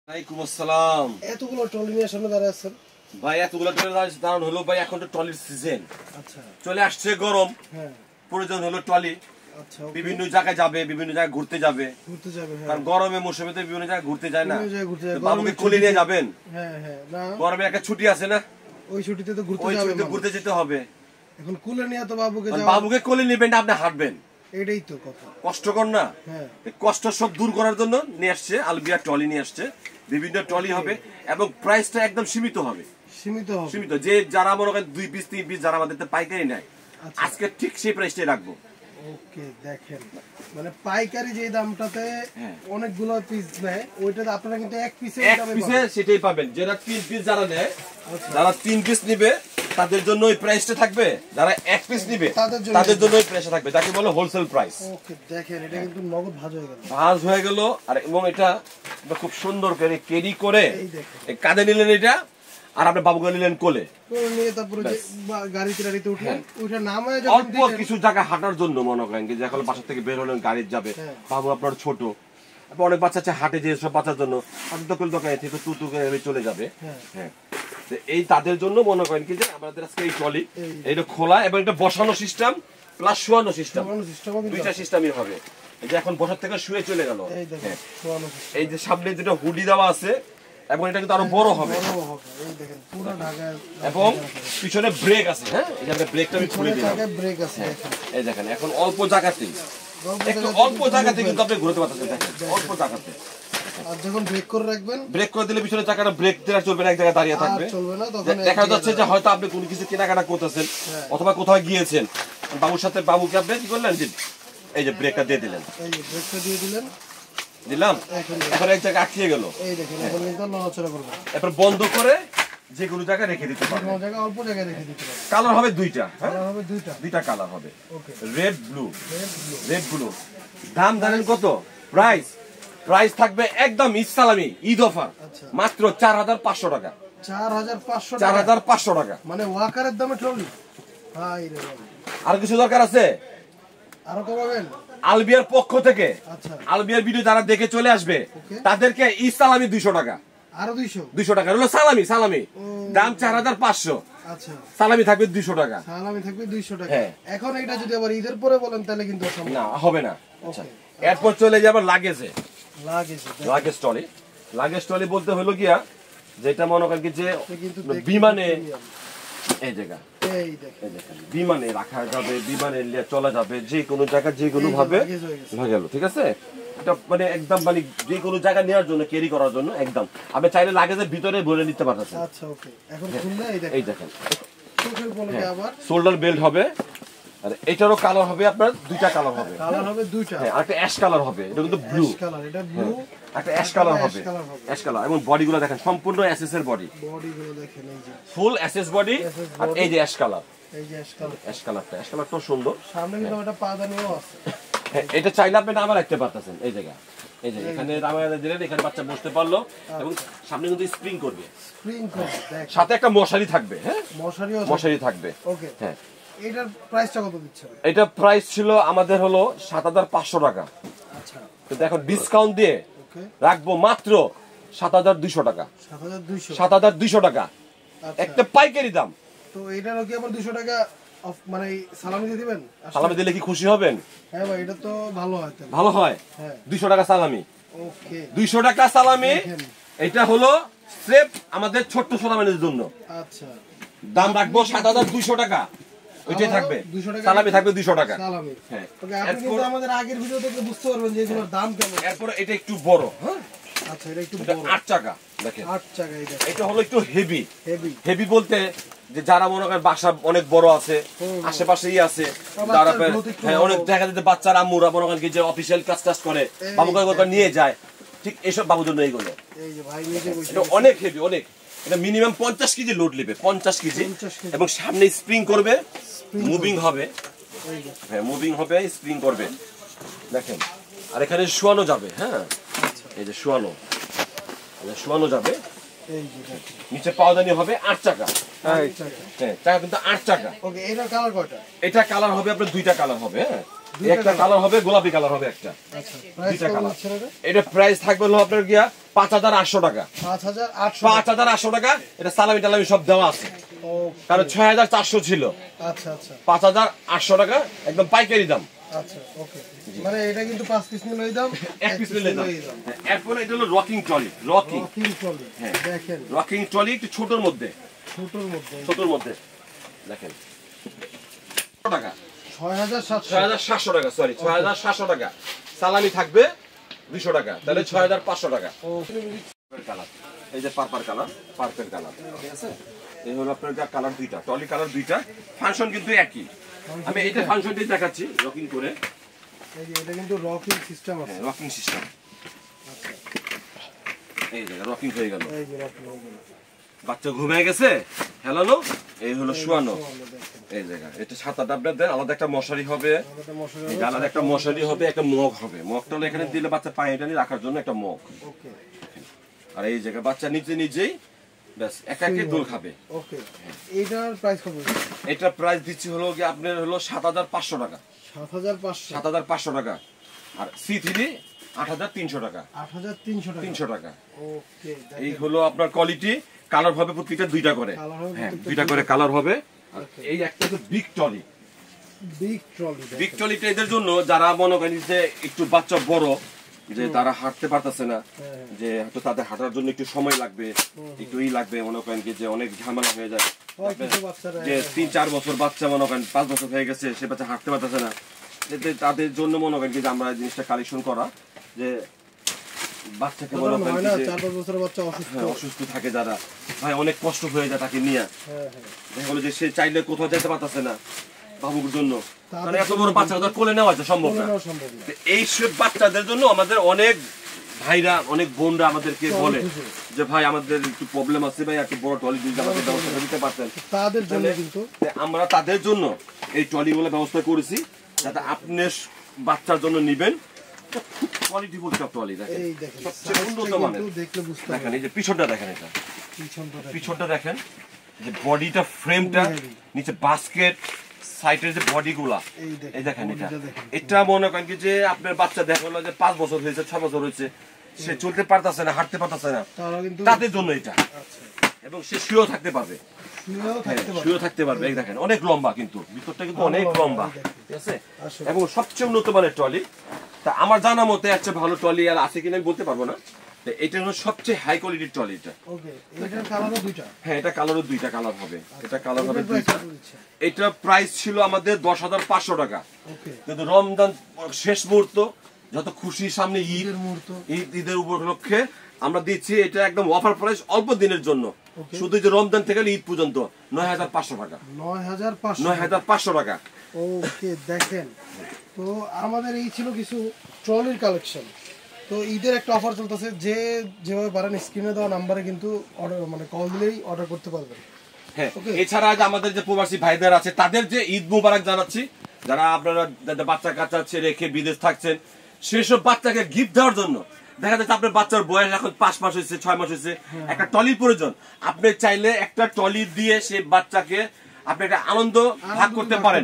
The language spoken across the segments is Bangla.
ওয়ালাইকুম আসসালাম। এতগুলো ট্রলি নিয়ে সামনে দাঁড়ায় আছেন ভাই? এতগুলো ট্রলি দাঁড়ানো হলো ভাই, এখন তো ট্রলির সিজন। আচ্ছা, চলে আসছে গরম। হ্যাঁ, প্রয়োজন হলো ট্রলি। আচ্ছা, বিভিন্ন জায়গায় যাবে, বিভিন্ন জায়গায় ঘুরতে যাবে। হ্যাঁ, কারণ গরমে মৌসুমে তো বিভিন্ন জায়গায় ঘুরতে যায় না। বিভিন্ন জায়গায় ঘুরতে যায়। তো বাবুকে কোলে নিয়ে যাবেন। হ্যাঁ, হ্যাঁ, না গরমে একটা ছুটি আছে না, ওই ছুটিতে তো ওই ঘুরতে যাবে, ছুটিতে ঘুরতে যেতে হবে। এখন কুলে নিয়ে তো বাবুকে কারণ যাওয়া, বাবুকে কোলে নেবেন না, আপনি হাঁটবেন, এটাই তো কথা। কষ্টকর না? হ্যাঁ, এই কষ্ট সব দূর করার জন্য নিয়ে আসছে আলবিয়া ট্রলি নিয়ে আসছে। বিভিন্ন ট্রলি হবে এবং প্রাইসটা একদম সীমিত হবে। সীমিত হবে, সীমিত, যে যারা মনে করেন 2 পিস 3 পিস যারা আমাদের পাইকারি নেয়, আচ্ছা, আজকে ঠিক সেই প্রাইসটাই রাখবো। ওকে, দেখেন মানে পাইকারি যে দামটাতে হ্যাঁ। অনেকগুলো পিস নেয়, ওইটাতে আপনারা কিন্তু এক পিসে এক পিসে সেটাই পাবেন। যারা 3 পিস যারা নেয়, যারা 3 পিস নিবে তাদের জন্য ওই প্রাইসটা থাকবে, যারা এক পিস নিবে তাদের জন্য ওই প্রাইসটা থাকবে, যাকে বলে হোলসেল প্রাইস। ওকে, দেখেন এটা কিন্তু নগদ ভাঁজ হয়ে গেল, ভাঁজ হয়ে গেল। আর এবং এটা খুব সুন্দর করে ক্যারি করে এই দেখেন, কাঁধে নিলেন এটা, আর আপনি বাবুকে নিলেন কোলে নিয়ে তারপরে যে গাড়িতে গাড়িতে উঠলেন, ওইটা নামায় অল্প কিছু জায়গা হাঁটার জন্য মনে করেন যে এখন বাসা থেকে বের হলেন, গাড়িতে যাবে, বাবু আপনার ছোট, অনেক বাচ্চা আছে হাটে যে সব বাচ্চার জন্য আপনি দখল দোকানে থেকে টুটু করে চলে যাবে। হ্যাঁ, এই তাদের জন্য মনে করেন কি যে আমাদের আজকে এই ট্রলি এটা খোলা এবং এটা বসানো সিস্টেম প্লাস শোয়ানো সিস্টেম, দুইটা সিস্টেমই হবে। এই যে এখন বসার থেকে শুয়ে চলে গেল। এই যে সামনে যেটা হুডি দেওয়া আছে এবং এটা কিন্তু আরো বড় হবে এবং পিছনে ব্রেক আছে। হ্যাঁ, এই যে ব্রেকটা আমি খুলে দিলাম, এই দেখেন এখন অল্প জায়গাতেই, একটু অল্প জায়গাতে কিন্তু আপনি ঘুরতে পারতেছেন। দেখেন অল্প জায়গাতে, আর যখন ব্রেক করে রাখবেন, ব্রেক করে দিলে পিছনে চাকাটা ব্রেক দেওয়া চলবে না, এক জায়গায় দাঁড়িয়ে থাকবে। দেখা যাচ্ছে যে হয়তো আপনি কোনো কিছু কেনাকাটা করতেছেন অথবা কোথাও গিয়েছেন, বাবুর সাথে বাবুকে আপনি কি করলেন যে এই যে ব্রেকটা দিয়ে দিলেন, এই যে ব্রেকটা দিয়ে দিলেন, দিলাম, এখন এক জায়গায় আটকে গেল, এই দেখেন এখন কিন্তু নড়াচড়া করবে, এরপর বন্ধ করে যে কোনো জায়গায় রেখে দিতে পারবেন। কোনো জায়গায় অল্প জায়গায় রেখে দিতে পারবেন। কালার হবে দুইটা, হ্যাঁ কালার হবে দুইটা কালার হবে, ওকে, রেড ব্লু। দাম জানেন কত? প্রাইস থাকবে একদম ইসলামি ঈদ অফার, মাত্র 4500 টাকা। 4500 টাকা, মানে ওয়াকারের দামে ট্রলি। হাই রে ভাই, আর কিছু দরকার আছে? আরো কমাবেন আলবিয়ার পক্ষ থেকে। আচ্ছা, আলবিয়ার ভিডিও যারা দেখে চলে আসবে তাদেরকে ইসলামি 200 টাকা, আরো 200 টাকা হলো সালামি। দাম 4500, আচ্ছা, সালামি থাকবে 200 টাকা, সালামি থাকবে 200 টাকা। এখন এটা যদি আবার ঈদের পরে বলেন তাহলে কিন্তু না হবে না। আচ্ছা, এরপর চলে যাবে লাগেজ ট্রলি বলতে হলো গিয়া যেটা মনে করেন কি যে বিমানে এই জায়গা, এই দেখেন বিমানে রাখা যাবে, বিমানে চলা যাবে, যে কোনো জায়গা যে কোনো ভাবে হয়ে গেল। ঠিক আছে, এটা মানে একদম মানে যে কোনো জায়গা নেওয়ার জন্য, ক্যারি করার জন্য একদম আপনি চাইলে লাগেজের ভিতরে ভরে নিতে পারতেছেন। আচ্ছা, ওকে, এখন খুললে এই দেখেন চোখের পলকে আবার শোল্ডার বেল্ট হবে। আর এটারও কালার হবে আপনার দুইটা কালার হবে, হ্যাঁ, একটা অ্যাশ কালার হবে, এটা কিন্তু ব্লু কালার, এটা ব্লু, একটা অ্যাশ কালার হবে, অ্যাশ কালার। এবং বডিগুলো দেখেন সম্পূর্ণ এসএস এর বডিগুলো দেখেন, এই যে ফুল এসএস বডি। আর এই যে অ্যাশ কালার, এই যে অ্যাশ কালারটা সুন্দর। সামনে কিন্তু একটা পাদানিও আছে, হ্যাঁ, এটা চাইলে আপনি নামা রাখতে পারতেছেন। এই জায়গা, এই যে এখানে নামা দিলেন, এখানে বাচ্চা বসতে পারলো এবং সামনে কিন্তু স্প্রিং করবে, সাথে একটা মশারি থাকবে। হ্যাঁ, মশারি থাকবে, ওকে। হ্যাঁ, এটার প্রাইসটা কত দিচ্ছেন? এটা প্রাইস ছিল আমাদের হলো 7500 টাকা। আচ্ছা, কিন্তু এখন ডিসকাউন্ট দিয়ে রাখবো মাত্র 7200 টাকা। 7200 টাকা একটা পাইকারি দাম। তো এটারও কি আবার 200 টাকা অফ, মানে সালামি দিয়ে দিবেন? সালামি দিলে কি খুশি হবেন? হ্যাঁ ভাই, এটা তো ভালো হয়, ভালো হয়। হ্যাঁ, 200 টাকা সালামি, ওকে, 200 টাকা সালামি। এটা হলো স্রেফ আমাদের ছোট্ট সোনামানির জন্য। আচ্ছা, দাম রাখবো 7200 টাকা, ওইটাই থাকবে, সালামি থাকবে 200 টাকা। হ্যাঁ, আপনি কিন্তু আমাদের আগের ভিডিও থেকে বুঝতে পারবেন যে এগুলোর দাম কেমন। এরপর এটা একটু বড়, হ্যাঁ, আচ্ছা, এটা একটু বড় 8 টাকা, দেখেন 8 টাকা। এটা হলো একটু হেভি বলতে যে যারা মনে করেন বাসা অনেক বড় আছে, আশেপাশেই আছে, তারা হ্যাঁ অনেক দেখা যাচ্ছে বাচ্চার আম্মুরা মনে করেন কি যে অফিসিয়াল কাজ করে বাবুকে নিয়ে যায়, ঠিক এইসব বাবুর জন্য এইগুলো। এই যে ভাই নিজে বসে, এটা অনেক হেভি, অনেক, এটা মিনিমাম 50 কেজি লোড নেবে, 50 কেজি। এবং সামনে স্প্রিং করবে, মুভিং হবে, হ্যাঁ মুভিং হবে, স্প্রিং করবে, দেখেন। আর এখানে শোয়ানো যাবে, হ্যাঁ, এই যে শোয়ানো যাবে, নিচে পাওদানি হবে 8 টাকা। হ্যাঁ, টাকা কিন্তু 8 টাকা। ওকে, এটার কালার কয়টা? এটা কালার হবে আপনার দুইটা কালার হবে, হ্যাঁ, একটা কালার হবে, গোলাপি কালার হবে একটা। আচ্ছা, প্রাইস দুইটা কত কালার। হচ্ছে এটা? এটা প্রাইস থাকবে হলো আপনার গিয়া 5800 টাকা। 5800 5800 টাকা। এটা সালামি টালামি সব দেওয়া আছে, কারণ 6400 ছিল। আচ্ছা আচ্ছা 5800 টাকা একদম পাইকারি দাম। আচ্ছা, ওকে। মানে এটা কিন্তু 5 পিস নিলে এই দাম, এক পিস নিলে দাম। এরপর এটা হলো রকিং ট্রলি। Rocking trolley. হ্যাঁ, দেখেন রকিং ট্রলি একটু ছোটর মধ্যে, ছোটর মধ্যে দেখেন টাকা 6700 টাকা, সরি 6700 টাকা। সালামি থাকবে 200 টাকা, তাহলে 6500 টাকা। কালার, এই যে পার্পল কালার, পার্পল কালার, ঠিক আছে? এই হলো আপনার কালার দুইটা, ট্রলি কালার দুইটা, ফাংশন কিন্তু একই। আমি এইটা ফাংশনটাই দেখাচ্ছি রকিং করে। এই যে এটা কিন্তু রকিং সিস্টেম আছে, রকিং সিস্টেম। এই যে রকিং হয়ে গেল, এই যে রকিং হয়ে গেল। বাচ্চা ঘুমিয়ে গেছে, হেলানো, এই হলো শোয়ানো। এই জায়গা এটা 7-8 আপনার দেন, আলাদা একটা মশারি হবে, আলাদা একটা মশারি হবে, একটা মগ হবে। মগটা হলো এখানে দিলে বাচ্চা পানি টানি রাখার জন্য একটা মগ। ওকে। আর এই জায়গা বাচ্চা নিজেই ব্যাস একা একা দোল খাবে। ওকে। এটার প্রাইস কত? এটা প্রাইস দিচ্ছি হলো কি আপনার হলো 7500 টাকা। 7500 টাকা। আর C3 8300 টাকা। 300 টাকা। ওকে। এই হলো আপনার কোয়ালিটি। কালার হবে প্রত্যেকটা দুইটা করে, হ্যাঁ দুইটা করে কালার হবে। আর এই একটা তো বিগ ট্রলি। বিগ ট্রলিটা এদের জন্য যারা মনে করেন যে একটু বাচ্চা বড়, যে তারা হাঁটতে পারতেছে না, যে হয়তো তাদের হাঁটার জন্য একটু সময় লাগবে, একটু লাগবে, মনে করেন যে অনেক ঝামেলা হয়ে যায়, যে 3-4 বছর বাচ্চা মনে করেন 5 বছর হয়ে গেছে, সে বাচ্চা হাঁটতে পারতেছে না, তাদের জন্য মনে করেন যে আমরা এই জিনিসটা কালেকশন করা, যে বাচ্চাকে মনে করেন যে 4-5 বছরের বাচ্চা অসুস্থ থাকে, যারা ভাই অনেক কষ্ট হয়ে যায় তাকে নিয়ে, দেখা গেলো যে সে চাইলে কোথাও যেতে পারতেছে না বাবুর জন্য, কারণ এত বড় বাচ্চা কোলে নেওয়া সম্ভব না। এই সব বাচ্চাদের জন্য আমাদের অনেক ভাইরা, অনেক বোনরা আমাদেরকে বলে যে ভাই আমাদের একটু প্রবলেম আছে, ভাই একটু বড় ট্রলি আমাদের ব্যবস্থা দিতে পারতেন। তাদের জন্য কিন্তু আমরা তাদের জন্য এই ট্রলিগুলো ব্যবস্থা করেছি, যাতে আপনি বাচ্চার জন্য নিবেন। খুব কোয়ালিটিফুল সব ট্রলি, দেখেন সবচেয়ে উন্নত মানের। দেখেন এই যে পিছনটা দেখেন, এটা পিছনটা দেখেন, যে বডিটা, ফ্রেমটা, নিচে বাস্কেট, সাইডের যে বডিগুলা, এই দেখেন এটা মনে করেন কি যে আপনার বাচ্চা দেখা গেলো যে 5 বছর হয়েছে, 6 বছর হয়েছে, সে চলতে পারতেছে না, হাঁটতে পারতেছে না, তাদের জন্য এটা। এবং সে শুয়েও থাকতে পারবে, শুয়েও থাকতে পারবে। এই দেখেন অনেক লম্বা, কিন্তু ভিতরটা কিন্তু অনেক লম্বা, ঠিক আছে? এবং সবচেয়ে উন্নত মানের ট্রলি। তা আমার জানা মতে একটা ভালো ট্রলি আর আছে কিনা আমি বলতে পারবো না। এটা হলো সবচেয়ে হাই কোয়ালিটির ট্রলি। এটা হ্যাঁ, এটা কালারও দুইটা কালার হবে, এটা কালার হবে দুইটা। এটা প্রাইস ছিল আমাদের 10500 টাকা, কিন্তু রমজান শেষ মুহূর্ত, যত খুশি সামনে ঈদের উপলক্ষে আমরা দিচ্ছি এটা একদম অফার প্রাইস, অল্প দিনের জন্য, শুধু যে রমজান থেকে ঈদ পর্যন্ত 9500 টাকা। 9500 টাকা। ওকে, দেখেন তো আমাদের এই ছিল কিছু ট্রলির কালেকশন। তো ঈদের একটা অফার চলতেছে, যে যেভাবে পারেন স্ক্রিনে দেওয়া নাম্বারে কিন্তু অর্ডার, মানে কল দিলেই অর্ডার করতে পারবেন। হ্যাঁ, এছাড়া আমাদের যে প্রবাসী ভাইদের আছে তাদের যে ঈদ মুবারক জানাচ্ছি, যারা আপনারা বাচ্চা কাচ্চা রেখে বিদেশ থাকছেন, সেসব বাচ্চাকে গিফট দেওয়ার জন্য। দেখা যাচ্ছে আপনার বাচ্চার বয়স এখন 5 মাস হয়েছে, 6 মাস হয়েছে, একটা ট্রলির প্রয়োজন। আপনি চাইলে একটা ট্রলি দিয়ে সে বাচ্চাকে আপনি একটা আনন্দ ভাগ করতে পারেন,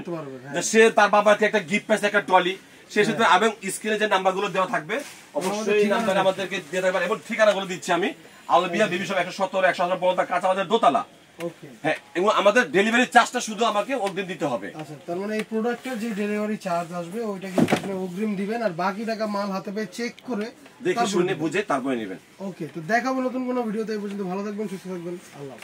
যে সে তার বাবাকে একটা গিফট পাইছে, একটা ট্রলি। সেক্ষেত্রে এবং স্ক্রিনে যে নাম্বারগুলো দেওয়া থাকবে, অবশ্যই এই নাম্বারে আমাদেরকে দিয়ে থাকবেন। এবং ঠিকানাগুলো দিচ্ছি আমি, আলবিয়া বিবি শপ 170 100 পর্যন্ত কাঁচা বাজার দোতলা। হ্যাঁ, এবং আমাদের ডেলিভারি চার্জটা শুধু আমাকে অগ্রিম দিতে হবে। আচ্ছা, তার মানে এই প্রোডাক্টের যে ডেলিভারি চার্জ আসবে ওইটা কিন্তু আপনি অগ্রিম দিবেন, আর বাকি টাকা মাল হাতে পেয়ে চেক করে দেখে শুনে বুঝে তারপরে নেবেন। ওকে, তো দেখাবো নতুন কোনো ভিডিওতে। এই পর্যন্ত ভালো থাকবেন, সুস্থ থাকবেন, আল্লাহ।